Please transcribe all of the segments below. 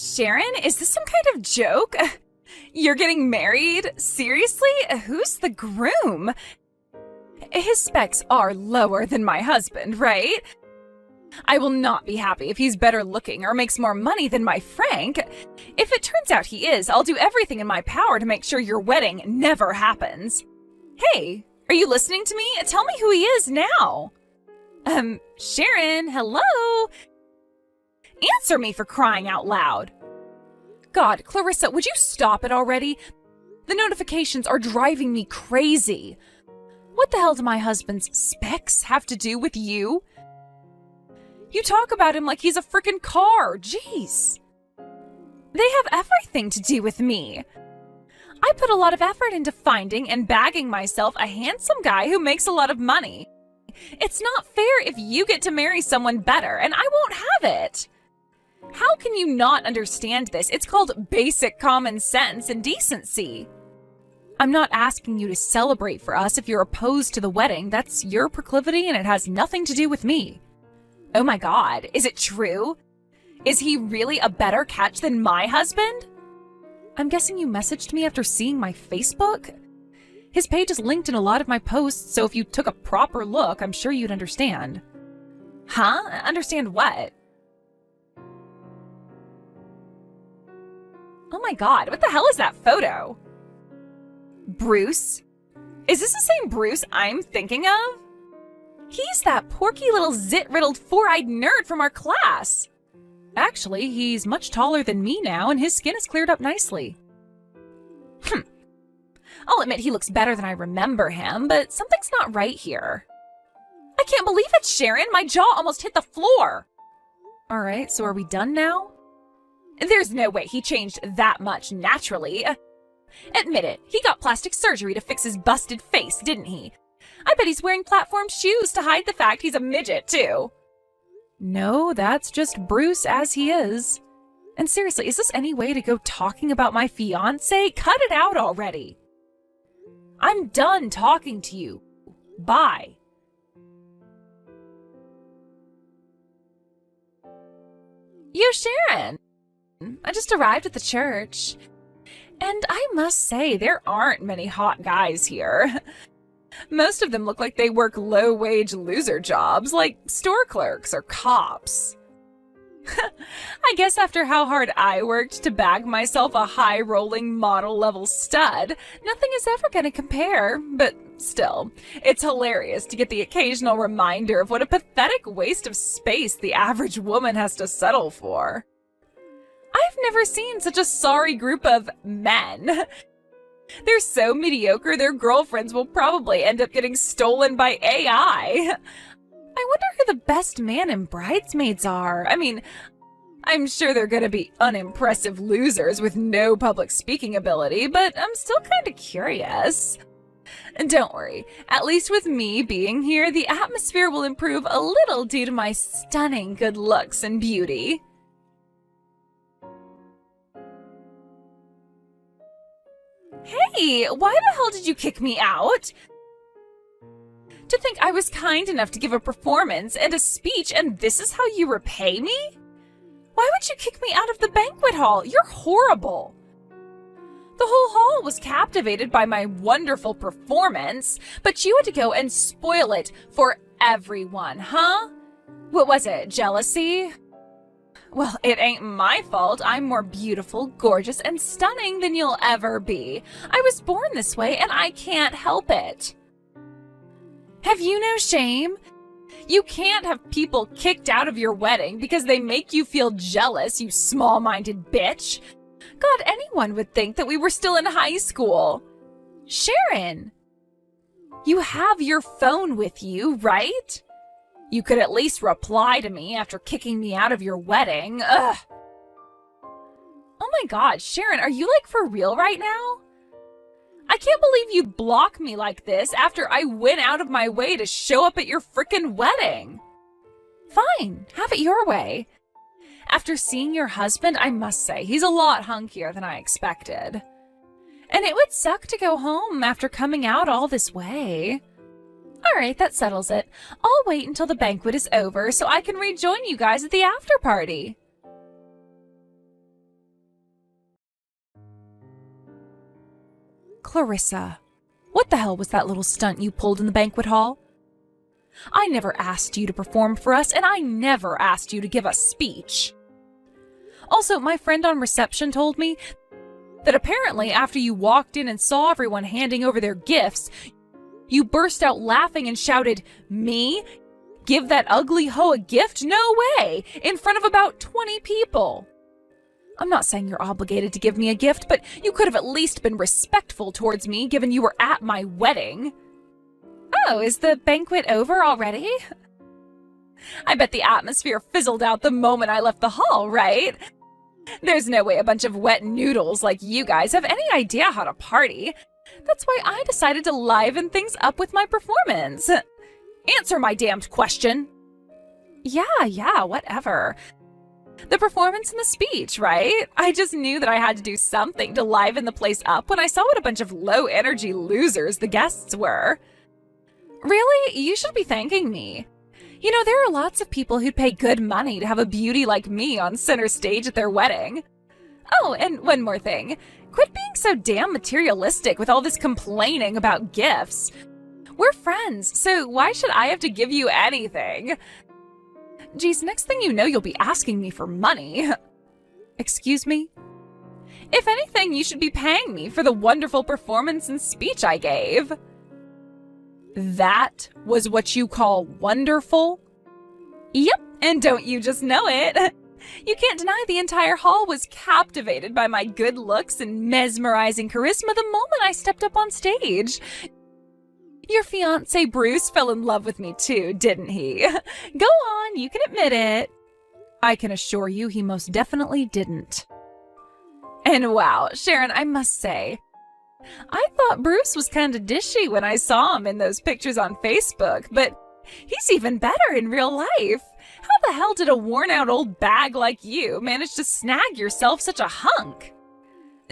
Sharon, is this some kind of joke? You're getting married? Seriously? Who's the groom? His specs are lower than my husband, right? I will not be happy if he's better looking or makes more money than my Frank. If it turns out he is, I'll do everything in my power to make sure your wedding never happens. Hey, are you listening to me? Tell me who he is now. Sharon, hello? Answer me, for crying out loud. God, Clarissa, would you stop it already? The notifications are driving me crazy. What the hell do my husband's specs have to do with you? You talk about him like he's a frickin' car. Jeez. They have everything to do with me. I put a lot of effort into finding and bagging myself a handsome guy who makes a lot of money. It's not fair if you get to marry someone better and I won't have it. How can you not understand this? It's called basic common sense and decency. I'm not asking you to celebrate for us if you're opposed to the wedding. That's your proclivity and it has nothing to do with me. Oh my God, is it true? Is he really a better catch than my husband? I'm guessing you messaged me after seeing my Facebook? His page is linked in a lot of my posts, so if you took a proper look, I'm sure you'd understand. Huh? Understand what? Oh my God, what the hell is that photo? Bruce? Is this the same Bruce I'm thinking of? He's that porky little zit-riddled four-eyed nerd from our class. Actually, he's much taller than me now, and his skin has cleared up nicely. I'll admit he looks better than I remember him, but something's not right here. I can't believe it, Sharon! My jaw almost hit the floor! Alright, so are we done now? There's no way he changed that much naturally. Admit it, he got plastic surgery to fix his busted face, didn't he? I bet he's wearing platform shoes to hide the fact he's a midget, too. No, that's just Bruce as he is. And seriously, is this any way to go talking about my fiancé? Cut it out already. I'm done talking to you. Bye. Yo, Sharon. I just arrived at the church. And I must say, there aren't many hot guys here. Most of them look like they work low-wage loser jobs, like store clerks or cops. I guess after how hard I worked to bag myself a high-rolling model-level stud, nothing is ever going to compare, but still, it's hilarious to get the occasional reminder of what a pathetic waste of space the average woman has to settle for. I've never seen such a sorry group of men. They're so mediocre, their girlfriends will probably end up getting stolen by AI. I wonder who the best man in Bridesmaids are. I mean, I'm sure they're gonna be unimpressive losers with no public speaking ability, but I'm still kinda curious. And don't worry, at least with me being here, the atmosphere will improve a little due to my stunning good looks and beauty. Hey, why the hell did you kick me out? To think I was kind enough to give a performance and a speech and this is how you repay me? Why would you kick me out of the banquet hall? You're horrible. The whole hall was captivated by my wonderful performance, but you had to go and spoil it for everyone, huh? What was it, jealousy? Well, it ain't my fault. I'm more beautiful, gorgeous, and stunning than you'll ever be. I was born this way, and I can't help it. Have you no shame? You can't have people kicked out of your wedding because they make you feel jealous, you small-minded bitch. God, anyone would think that we were still in high school. Sharon, you have your phone with you, right? You could at least reply to me after kicking me out of your wedding. Ugh. Oh my God, Sharon, are you like for real right now? I can't believe you'd block me like this after I went out of my way to show up at your frickin' wedding. Fine, have it your way. After seeing your husband, I must say, he's a lot hunkier than I expected. And it would suck to go home after coming out all this way. Alright, that settles it. I'll wait until the banquet is over so I can rejoin you guys at the after party. Clarissa, what the hell was that little stunt you pulled in the banquet hall? I never asked you to perform for us, and I never asked you to give a speech. Also, my friend on reception told me that apparently after you walked in and saw everyone handing over their gifts, you burst out laughing and shouted, "Me? Give that ugly hoe a gift? No way!" in front of about 20 people. I'm not saying you're obligated to give me a gift, but you could have at least been respectful towards me given you were at my wedding. Oh, is the banquet over already? I bet the atmosphere fizzled out the moment I left the hall, right? There's no way a bunch of wet noodles like you guys have any idea how to party. That's why I decided to liven things up with my performance. Answer my damned question. Yeah, whatever. The performance and the speech, right? I just knew that I had to do something to liven the place up when I saw what a bunch of low-energy losers the guests were. Really? You should be thanking me. You know, there are lots of people who'd pay good money to have a beauty like me on center stage at their wedding. Oh, and one more thing. Quit being so damn materialistic with all this complaining about gifts. We're friends, so why should I have to give you anything? Geez, next thing you know, you'll be asking me for money. Excuse me? If anything, you should be paying me for the wonderful performance and speech I gave. That was what you call wonderful? Yep, and don't you just know it? You can't deny the entire hall was captivated by my good looks and mesmerizing charisma the moment I stepped up on stage. Your fiancé Bruce fell in love with me too, didn't he? Go on, you can admit it. I can assure you he most definitely didn't. And wow, Sharon, I must say, I thought Bruce was kind of dishy when I saw him in those pictures on Facebook, but he's even better in real life. How the hell did a worn-out old bag like you manage to snag yourself such a hunk?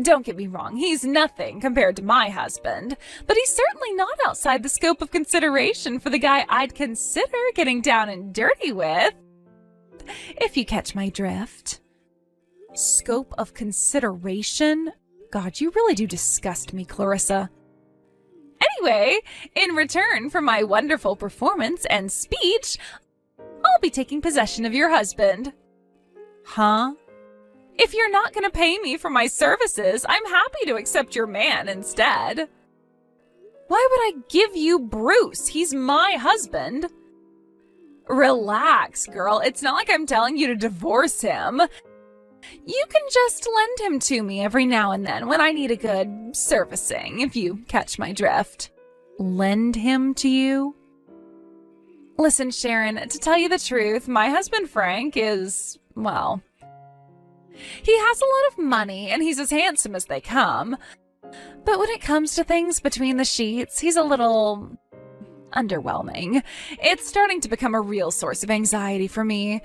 Don't get me wrong, he's nothing compared to my husband, but he's certainly not outside the scope of consideration for the guy I'd consider getting down and dirty with. If you catch my drift. Scope of consideration? God, you really do disgust me, Clarissa. Anyway, in return for my wonderful performance and speech, I'll be taking possession of your husband. Huh? If you're not going to pay me for my services, I'm happy to accept your man instead. Why would I give you Bruce? He's my husband. Relax, girl. It's not like I'm telling you to divorce him. You can just lend him to me every now and then when I need a good servicing, if you catch my drift. Lend him to you? Listen, Sharon, to tell you the truth, my husband Frank is, well, he has a lot of money and he's as handsome as they come. But when it comes to things between the sheets, he's a little underwhelming. It's starting to become a real source of anxiety for me.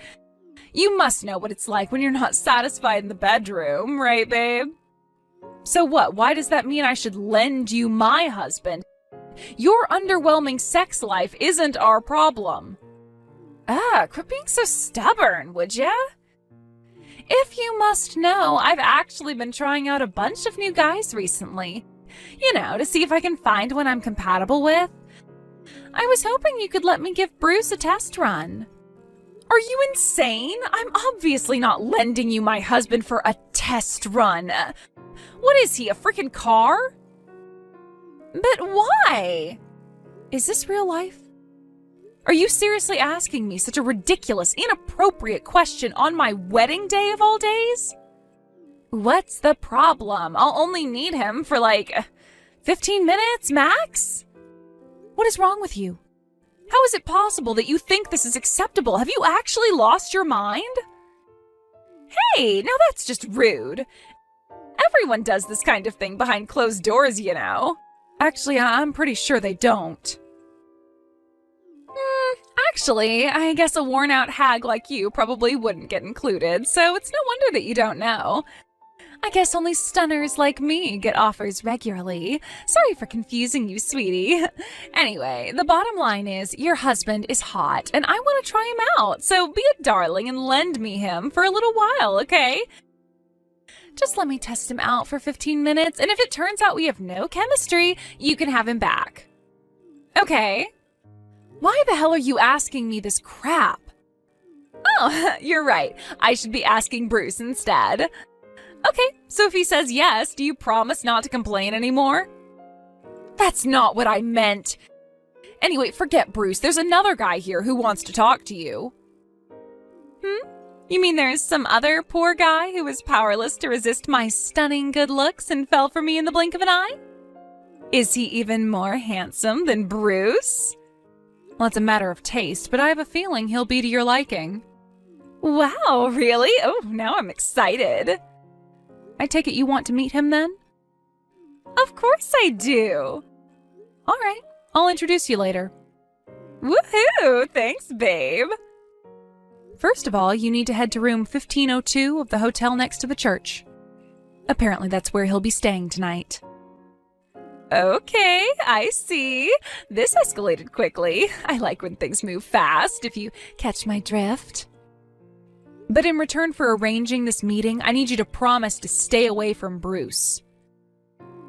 You must know what it's like when you're not satisfied in the bedroom, right, babe? So what? Why does that mean I should lend you my husband? Your underwhelming sex life isn't our problem. Quit being so stubborn, would ya? If you must know, I've actually been trying out a bunch of new guys recently. You know, to see if I can find one I'm compatible with. I was hoping you could let me give Bruce a test run. Are you insane? I'm obviously not lending you my husband for a test run. What is he, a freaking car? But why? Is this real life? Are you seriously asking me such a ridiculous, inappropriate question on my wedding day of all days? What's the problem? I'll only need him for like 15 minutes max? What is wrong with you? How is it possible that you think this is acceptable? Have you actually lost your mind? Hey, now that's just rude. Everyone does this kind of thing behind closed doors, you know. Actually, I'm pretty sure they don't. Actually, I guess a worn-out hag like you probably wouldn't get included, so it's no wonder that you don't know. I guess only stunners like me get offers regularly. Sorry for confusing you, sweetie. Anyway, the bottom line is your husband is hot, and I want to try him out, so be a darling and lend me him for a little while, okay? Just let me test him out for 15 minutes, and if it turns out we have no chemistry, you can have him back. Okay. Why the hell are you asking me this crap? Oh, you're right. I should be asking Bruce instead. Okay, so if he says yes, do you promise not to complain anymore? That's not what I meant. Anyway, forget Bruce. There's another guy here who wants to talk to you. You mean there's some other poor guy who was powerless to resist my stunning good looks and fell for me in the blink of an eye? Is he even more handsome than Bruce? Well, it's a matter of taste, but I have a feeling he'll be to your liking. Wow, really? Oh, now I'm excited. I take it you want to meet him then? Of course I do. All right, I'll introduce you later. Woohoo! Thanks, babe. First of all, you need to head to room 1502 of the hotel next to the church. Apparently that's where he'll be staying tonight. Okay, I see. This escalated quickly. I like when things move fast, if you catch my drift. But in return for arranging this meeting, I need you to promise to stay away from Bruce.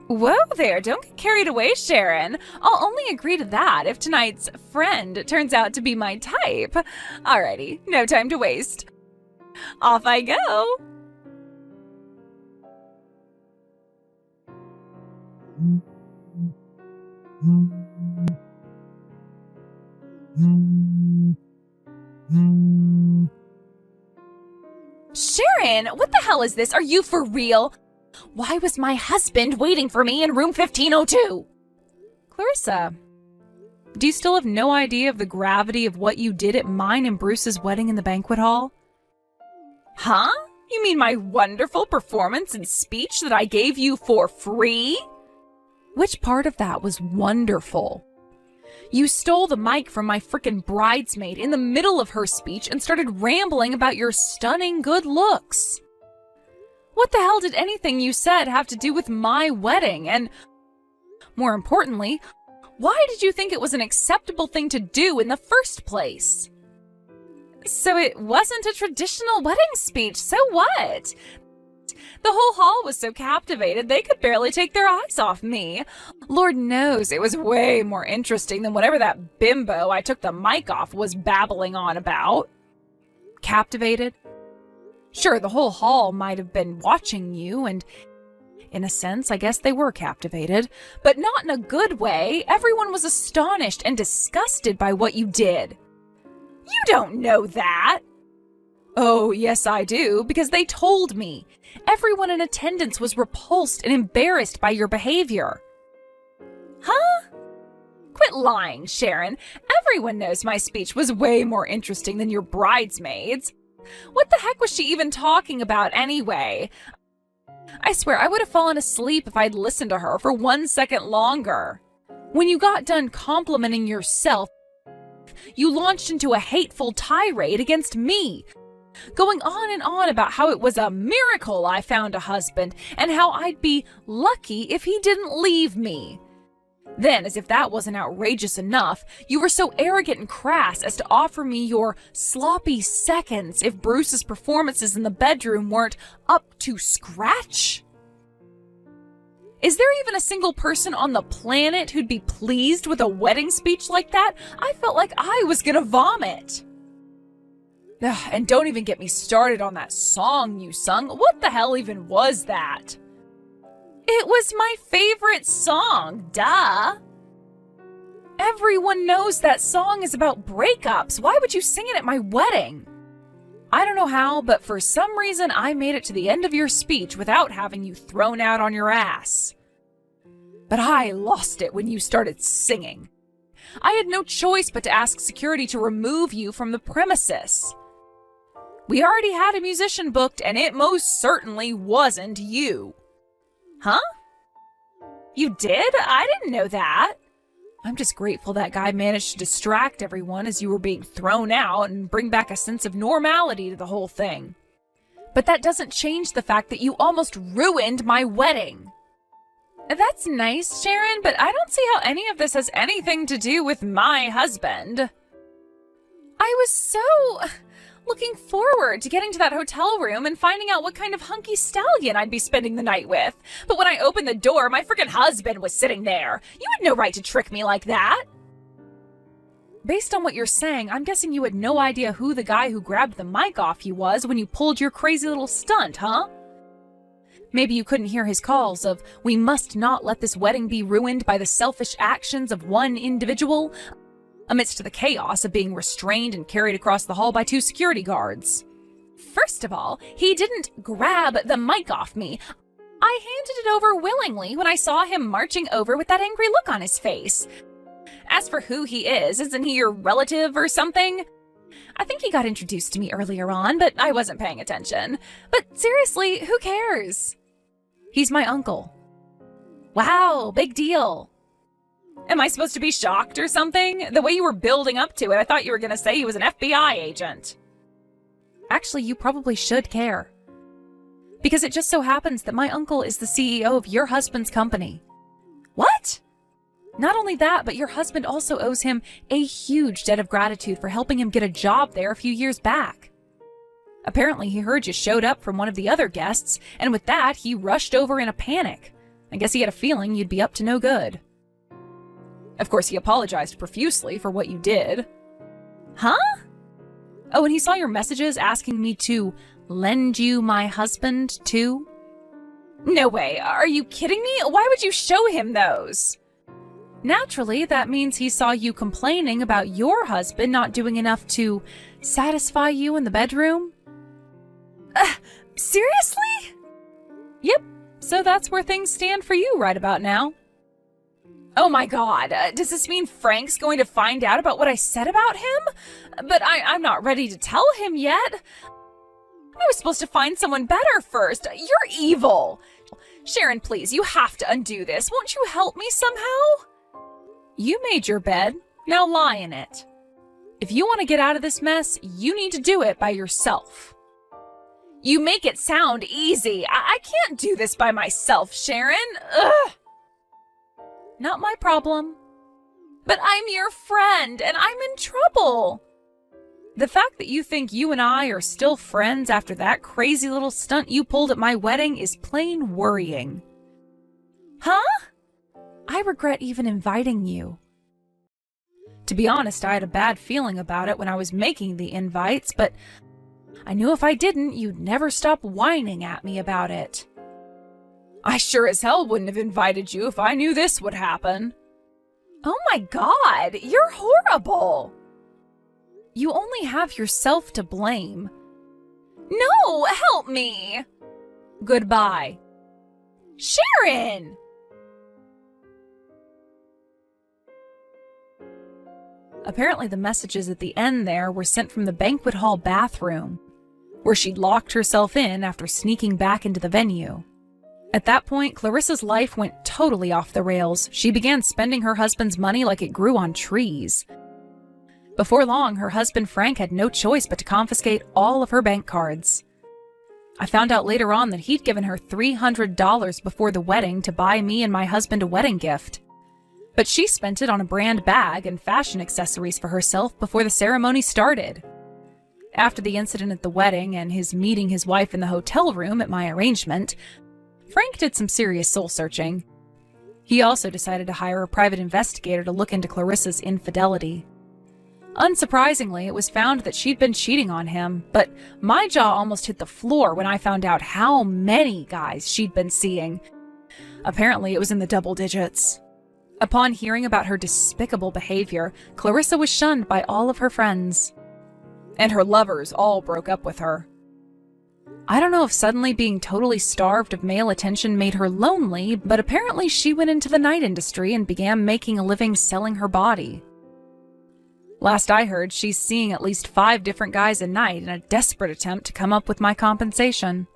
Whoa there, don't get carried away, Sharon. I'll only agree to that if tonight's friend turns out to be my type. Alrighty, no time to waste. Off I go. Sharon, what the hell is this? Are you for real? Why was my husband waiting for me in room 1502? Clarissa, do you still have no idea of the gravity of what you did at mine and Bruce's wedding in the banquet hall? Huh? You mean my wonderful performance and speech that I gave you for free? Which part of that was wonderful? You stole the mic from my frickin' bridesmaid in the middle of her speech and started rambling about your stunning good looks. What the hell did anything you said have to do with my wedding? And more importantly, why did you think it was an acceptable thing to do in the first place? So it wasn't a traditional wedding speech, so what? The whole hall was so captivated they could barely take their eyes off me. Lord knows it was way more interesting than whatever that bimbo I took the mic off was babbling on about. Captivated? Sure, the whole hall might have been watching you, and in a sense, I guess they were captivated, but not in a good way. Everyone was astonished and disgusted by what you did. You don't know that. Oh, yes, I do, because they told me. Everyone in attendance was repulsed and embarrassed by your behavior. Huh? Quit lying, Sharon. Everyone knows my speech was way more interesting than your bridesmaid's. What the heck was she even talking about anyway? I swear I would have fallen asleep if I'd listened to her for 1 second longer. When you got done complimenting yourself, you launched into a hateful tirade against me, going on and on about how it was a miracle I found a husband and how I'd be lucky if he didn't leave me. Then, as if that wasn't outrageous enough, you were so arrogant and crass as to offer me your sloppy seconds if Bruce's performances in the bedroom weren't up to scratch. Is there even a single person on the planet who'd be pleased with a wedding speech like that? I felt like I was gonna vomit. Ugh, and don't even get me started on that song you sung. What the hell even was that? It was my favorite song, duh. Everyone knows that song is about breakups. Why would you sing it at my wedding? I don't know how, but for some reason I made it to the end of your speech without having you thrown out on your ass. But I lost it when you started singing. I had no choice but to ask security to remove you from the premises. We already had a musician booked, and it most certainly wasn't you. Huh? You did? I didn't know that. I'm just grateful that guy managed to distract everyone as you were being thrown out and bring back a sense of normality to the whole thing. But that doesn't change the fact that you almost ruined my wedding. That's nice, Sharon, but I don't see how any of this has anything to do with my husband. I was so looking forward to getting to that hotel room and finding out what kind of hunky stallion I'd be spending the night with. But when I opened the door, my freaking husband was sitting there. You had no right to trick me like that. Based on what you're saying, I'm guessing you had no idea who the guy who grabbed the mic off you was when you pulled your crazy little stunt, huh? Maybe you couldn't hear his calls of, "We must not let this wedding be ruined by the selfish actions of one individual," amidst the chaos of being restrained and carried across the hall by 2 security guards. First of all, he didn't grab the mic off me. I handed it over willingly when I saw him marching over with that angry look on his face. As for who he is, isn't he your relative or something? I think he got introduced to me earlier on, but I wasn't paying attention. But seriously, who cares? He's my uncle. Wow, big deal. Am I supposed to be shocked or something? The way you were building up to it, I thought you were going to say he was an FBI agent. Actually, you probably should care. Because it just so happens that my uncle is the CEO of your husband's company. What? Not only that, but your husband also owes him a huge debt of gratitude for helping him get a job there a few years back. Apparently, he heard you showed up from one of the other guests, and with that, he rushed over in a panic. I guess he had a feeling you'd be up to no good. Of course, he apologized profusely for what you did. Huh? Oh, and he saw your messages asking me to lend you my husband, too? No way. Are you kidding me? Why would you show him those? Naturally, that means he saw you complaining about your husband not doing enough to satisfy you in the bedroom. Seriously? Yep, so that's where things stand for you right about now. Oh my god, does this mean Frank's going to find out about what I said about him? But I'm not ready to tell him yet. I was supposed to find someone better first. You're evil. Sharon, please, you have to undo this. Won't you help me somehow? You made your bed, now lie in it. If you want to get out of this mess, you need to do it by yourself. You make it sound easy. I can't do this by myself, Sharon. Ugh. Not my problem. But I'm your friend, and I'm in trouble. The fact that you think you and I are still friends after that crazy little stunt you pulled at my wedding is plain worrying. Huh? I regret even inviting you. To be honest, I had a bad feeling about it when I was making the invites, but I knew if I didn't, you'd never stop whining at me about it. I sure as hell wouldn't have invited you if I knew this would happen. Oh my god, you're horrible. You only have yourself to blame. No, help me. Goodbye. Sharon! Apparently the messages at the end there were sent from the banquet hall bathroom, where she'd locked herself in after sneaking back into the venue. At that point, Clarissa's life went totally off the rails. She began spending her husband's money like it grew on trees. Before long, her husband Frank had no choice but to confiscate all of her bank cards. I found out later on that he'd given her $300 before the wedding to buy me and my husband a wedding gift. But she spent it on a brand bag and fashion accessories for herself before the ceremony started. After the incident at the wedding and his meeting his wife in the hotel room at my arrangement, Frank did some serious soul-searching. He also decided to hire a private investigator to look into Clarissa's infidelity. Unsurprisingly, it was found that she'd been cheating on him, but my jaw almost hit the floor when I found out how many guys she'd been seeing. Apparently, it was in the double digits. Upon hearing about her despicable behavior, Clarissa was shunned by all of her friends. And her lovers all broke up with her. I don't know if suddenly being totally starved of male attention made her lonely, but apparently she went into the night industry and began making a living selling her body. Last I heard, she's seeing at least 5 different guys a night in a desperate attempt to come up with my compensation.